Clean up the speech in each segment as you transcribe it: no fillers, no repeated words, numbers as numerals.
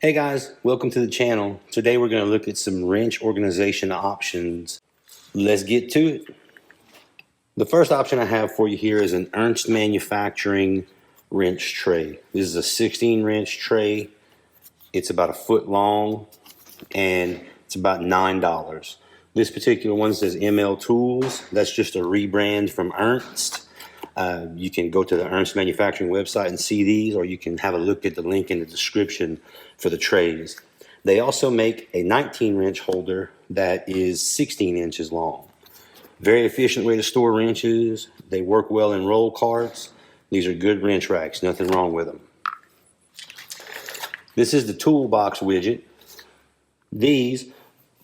Hey guys, welcome to the channel. Today we're going to look at some wrench organization options. Let's get to it. The first option I have for you here is an Ernst manufacturing wrench tray. This is a 16 wrench tray. It's about a foot long and it's about $9. This particular one says ML Tools. That's just a rebrand from Ernst. You can go to the Ernst manufacturing website and see these, or you can have a look at the link in the description for the trays. They also make a 19 wrench holder that is 16 inches long. Very efficient way to store wrenches. They work well in roll carts. These are good wrench racks, nothing wrong with them. This is the Toolbox widget. These,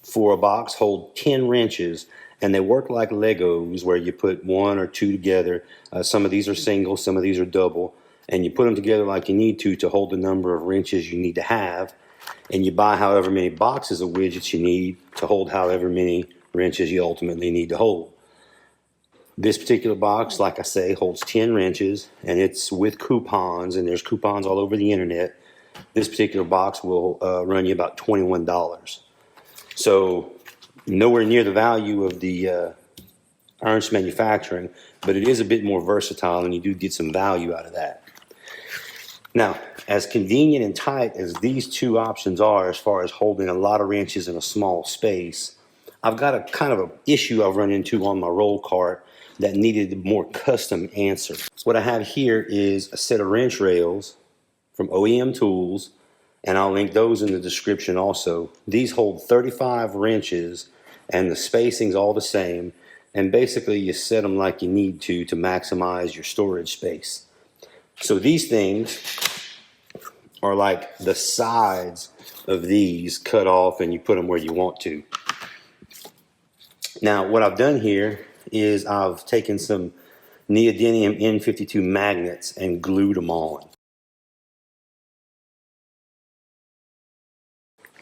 for a box, hold 10 wrenches. And they work like Legos where you put one or two together. Some of these are single, some of these are double. And you put them together like you need to hold the number of wrenches you need to have. And you buy however many boxes of widgets you need to hold however many wrenches you ultimately need to hold. This particular box, like I say, holds 10 wrenches. And it's with coupons, and there's coupons all over the internet. This particular box will run you about $21. So nowhere near the value of the Ernst manufacturing, but it is a bit more versatile and you do get some value out of that. Now, as convenient and tight as these two options are as far as holding a lot of wrenches in a small space, I've got a kind of an issue I've run into on my roll cart that needed a more custom answer. What I have here is a set of wrench rails from OEM Tools, and I'll link those in the description also. These hold 35 wrenches and the spacing's all the same, and basically you set them like you need to maximize your storage space. So these things are like the sides of these cut off and you put them where you want to. Now what I've done here is I've taken some neodymium N52 magnets and glued them on.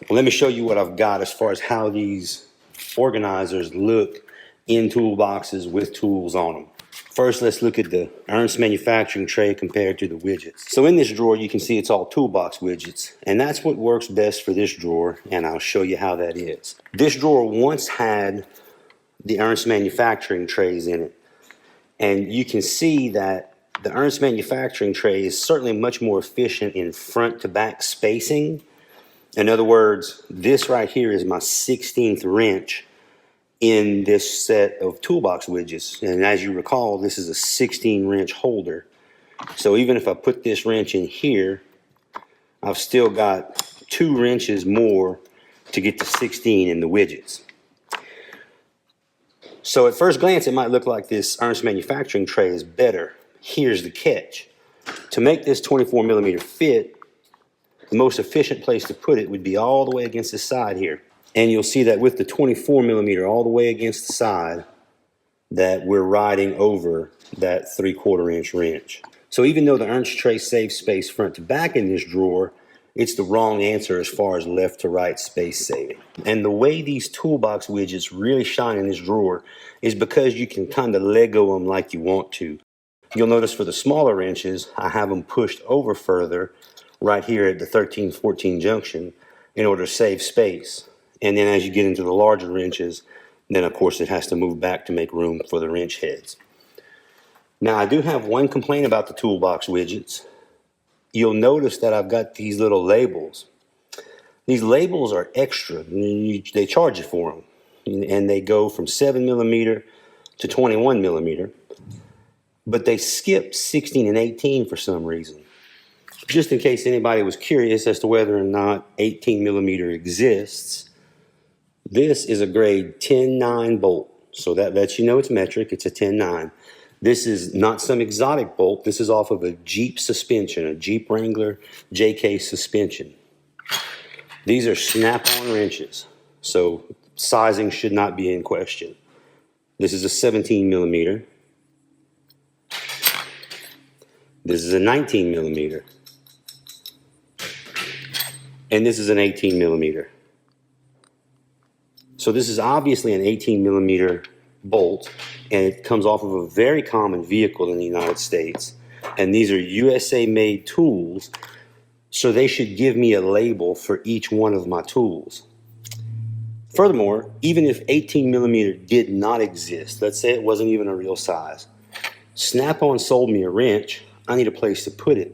Let me show you what I've got as far as how these organizers look in toolboxes with tools on them. First, let's look at the Ernst manufacturing tray compared to the widgets. So in this drawer, you can see it's all toolbox widgets, and that's what works best for this drawer, and I'll show you how that is. This drawer once had the Ernst manufacturing trays in it, and you can see that the Ernst manufacturing tray is certainly much more efficient in front to back spacing. In other words, this right here is my 16th wrench in this set of toolbox widgets. And as you recall, this is a 16 wrench holder. So even if I put this wrench in here, I've still got 2 wrenches more to get to 16 in the widgets. So at first glance, it might look like this Ernst manufacturing tray is better. Here's the catch. To make this 24 millimeter fit, the most efficient place to put it would be all the way against the side here. And you'll see that with the 24 millimeter all the way against the side, that we're riding over that 3/4 inch wrench. So even though the Ernst tray saves space front to back in this drawer, it's the wrong answer as far as left to right space saving. And the way these toolbox widgets really shine in this drawer is because you can kind of Lego them like you want to. You'll notice for the smaller wrenches, I have them pushed over further right here at the 13-14 junction in order to save space. And then as you get into the larger wrenches, then of course it has to move back to make room for the wrench heads. Now I do have one complaint about the toolbox widgets. You'll notice that I've got these little labels. These labels are extra. They charge you for them. And they go from 7 millimeter to 21 millimeter. But they skip 16 and 18 for some reason. Just in case anybody was curious as to whether or not 18 millimeter exists, this is a grade 10-9 bolt. So that lets you know it's metric, it's a 10-9. This is not some exotic bolt, this is off of a Jeep suspension, a Jeep Wrangler JK suspension. These are snap-on wrenches, so sizing should not be in question. This is a 17 millimeter. This is a 19 millimeter. And this is an 18 millimeter. So this is obviously an 18 millimeter bolt, and it comes off of a very common vehicle in the United States. And these are USA made tools So they should give me a label for each one of my tools. Furthermore, even if 18 millimeter did not exist, let's say it wasn't even a real size, Snap-on sold me a wrench, I need a place to put it.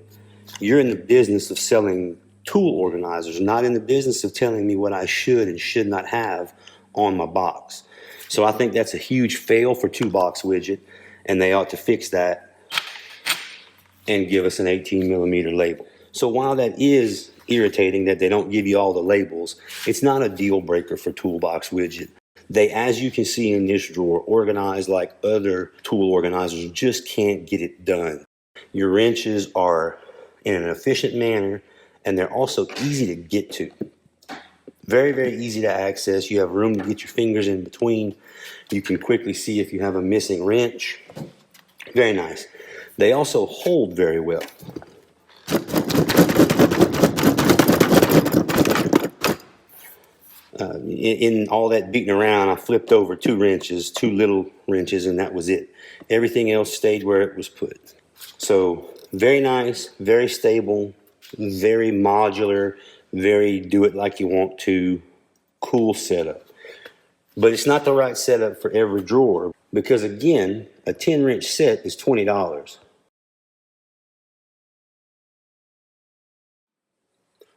You're in the business of selling tool organizers, not in the business of telling me what I should and should not have on my box. So I think that's a huge fail for Toolbox Widget, and they ought to fix that and give us an 18 millimeter label. So while that is irritating that they don't give you all the labels, it's not a deal breaker for Toolbox Widget. They, as you can see in this drawer, organized like other tool organizers, just can't get it done. Your wrenches are in an efficient manner, and they're also easy to get to. Very, very easy to access. You have room to get your fingers in between. You can quickly see if you have a missing wrench. Very nice. They also hold very well. In all that beating around, I flipped over two little wrenches, and that was it. Everything else stayed where it was put. So very nice, very stable, very modular, very do it like you want to, cool setup. But it's not the right setup for every drawer because, again, a 10 wrench set is $20.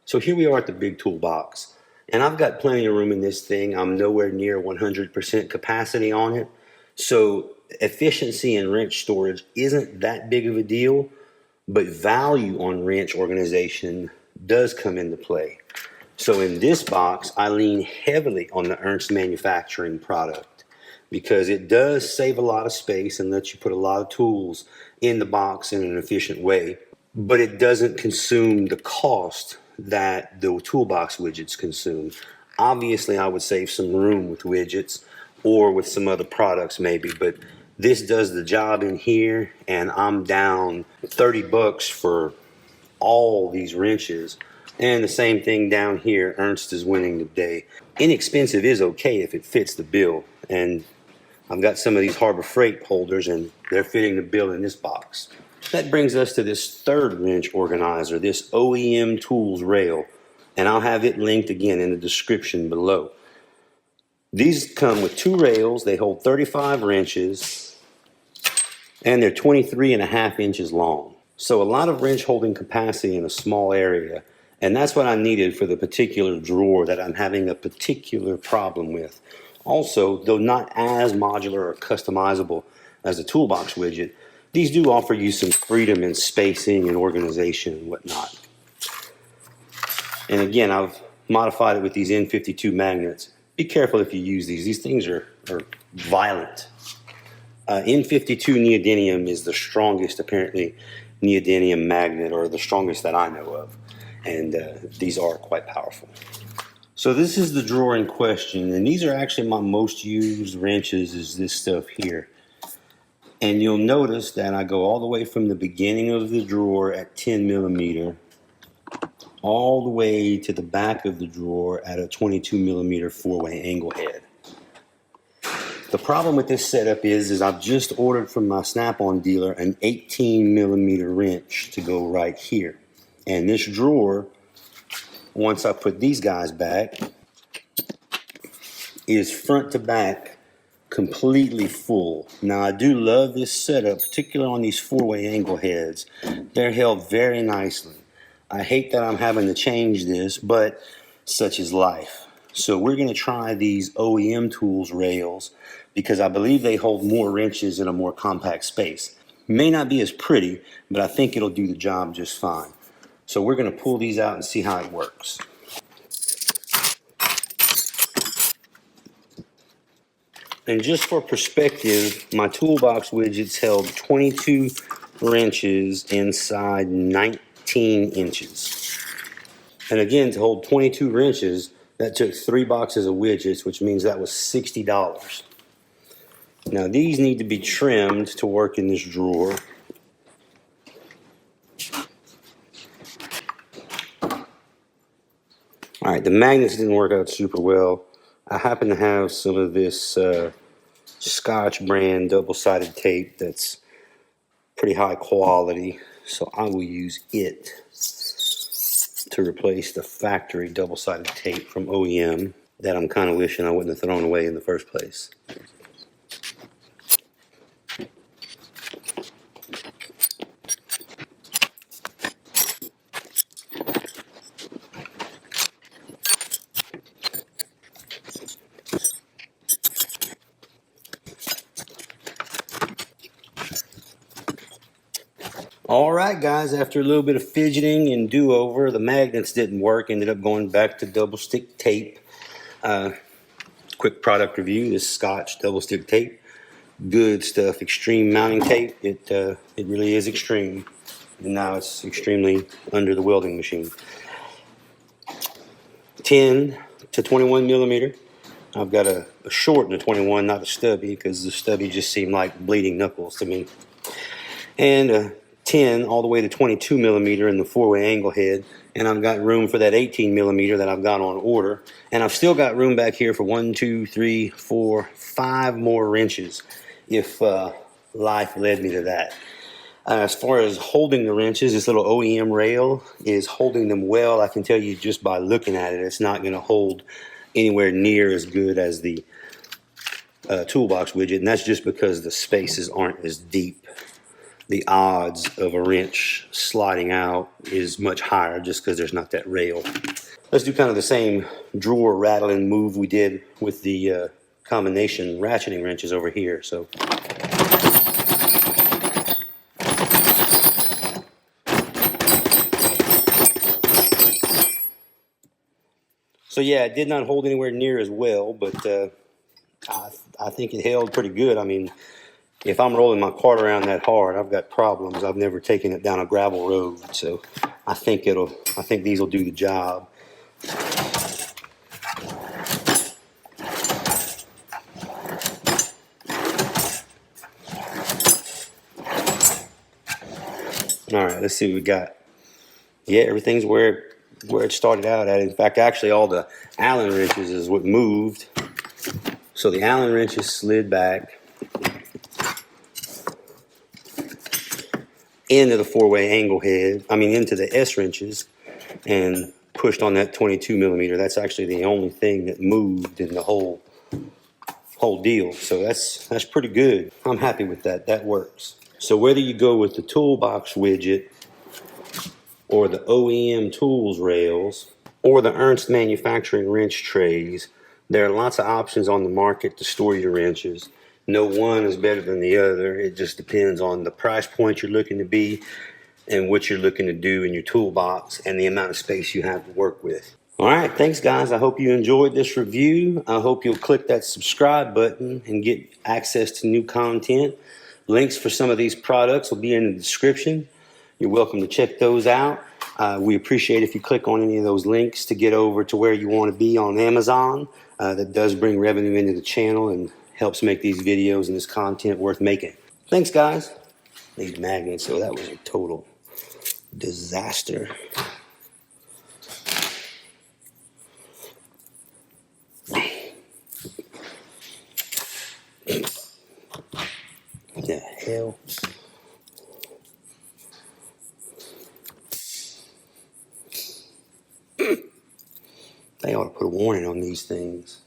So here we are at the big toolbox, and I've got plenty of room in this thing. I'm nowhere near 100% capacity on it. So efficiency in wrench storage isn't that big of a deal, but value on wrench organization does come into play. So in this box, I lean heavily on the Ernst manufacturing product because it does save a lot of space and lets you put a lot of tools in the box in an efficient way, but it doesn't consume the cost that the Toolbox widgets consume. Obviously, I would save some room with widgets or with some other products maybe, but this does the job in here, and I'm down $30 for all these wrenches. And the same thing down here, Ernst is winning the day. Inexpensive is okay if it fits the bill. And I've got some of these Harbor Freight holders, and they're fitting the bill in this box. That brings us to this third wrench organizer, this OEM Tools rail. And I'll have it linked again in the description below. These come with two rails. They hold 35 wrenches, and they're 23.5 inches long. So a lot of wrench holding capacity in a small area, and that's what I needed for the particular drawer that I'm having a particular problem with. Also, though not as modular or customizable as the Toolbox widget, these do offer you some freedom in spacing and organization and whatnot. And again, I've modified it with these N52 magnets. Be careful if you use these. These things are violent. N52 neodymium is the strongest, apparently, neodymium magnet, or the strongest that I know of. And these are quite powerful. So this is the drawer in question, and these are actually my most used wrenches, is this stuff here. And you'll notice that I go all the way from the beginning of the drawer at 10 millimeter, all the way to the back of the drawer at a 22 millimeter four-way angle head. The problem with this setup is I've just ordered from my Snap-on dealer an 18 millimeter wrench to go right here. And this drawer, once I put these guys back, is front to back completely full. Now I do love this setup, particularly on these four-way angle heads. They're held very nicely. I hate that I'm having to change this, but such is life. So we're going to try these OEM Tools rails because I believe they hold more wrenches in a more compact space. May not be as pretty, but I think it'll do the job just fine. So we're going to pull these out and see how it works. And just for perspective, my Toolbox widgets held 22 wrenches inside 19 inches. And again, to hold 22 wrenches, that took 3 boxes of widgets, which means that was $60. Now these need to be trimmed to work in this drawer. All right, the magnets didn't work out super well. I happen to have some of this Scotch brand double-sided tape that's pretty high quality, so I will use it. to replace the factory double-sided tape from OEM that I'm kind of wishing I wouldn't have thrown away in the first place. All right, guys, after a little bit of fidgeting and do-over, the magnets didn't work. Ended up going back to double stick tape. Quick product review, this Scotch double stick tape. Good stuff, extreme mounting tape. It really is extreme. And now it's extremely under the welding machine. 10 to 21 millimeter. I've got a short and a 21, not a stubby, because the stubby just seemed like bleeding knuckles to me. And a 10 all the way to 22 millimeter in the four-way angle head. And I've got room for that 18 millimeter that I've got on order. And I've still got room back here for 1, 2, 3, 4, 5 more wrenches if life led me to that. As far as holding the wrenches, this little OEM rail is holding them well. I can tell you just by looking at it, it's not going to hold anywhere near as good as the Toolbox widget. And that's just because the spaces aren't as deep. The odds of a wrench sliding out is much higher just because there's not that rail. Let's do kind of the same drawer rattling move we did with the combination ratcheting wrenches over here. So yeah, it did not hold anywhere near as well, but I think it held pretty good. I mean, if I'm rolling my cart around that hard, I've got problems. I've never taken it down a gravel road, so I think these will do the job. All right, let's see what we got. Yeah, everything's where it started out at. In fact, actually, all the Allen wrenches is what moved. So the Allen wrenches slid back into the four-way angle head, into the S wrenches, and pushed on that 22 millimeter. That's actually the only thing that moved in the whole deal. So that's pretty good. I'm happy with that. That works. So whether you go with the Toolbox widget or the OEM tools rails or the Ernst manufacturing wrench trays, there are lots of options on the market to store your wrenches. No one is better than the other. It just depends on the price point you're looking to be and what you're looking to do in your toolbox and the amount of space you have to work with. All right, thanks guys. I hope you enjoyed this review. I hope you'll click that subscribe button and get access to new content. Links for some of these products will be in the description. You're welcome to check those out. We appreciate if you click on any of those links to get over to where you want to be on Amazon. That does bring revenue into the channel and helps make these videos and this content worth making. Thanks, guys. These magnets, so that was a total disaster. What the hell? They ought to put a warning on these things.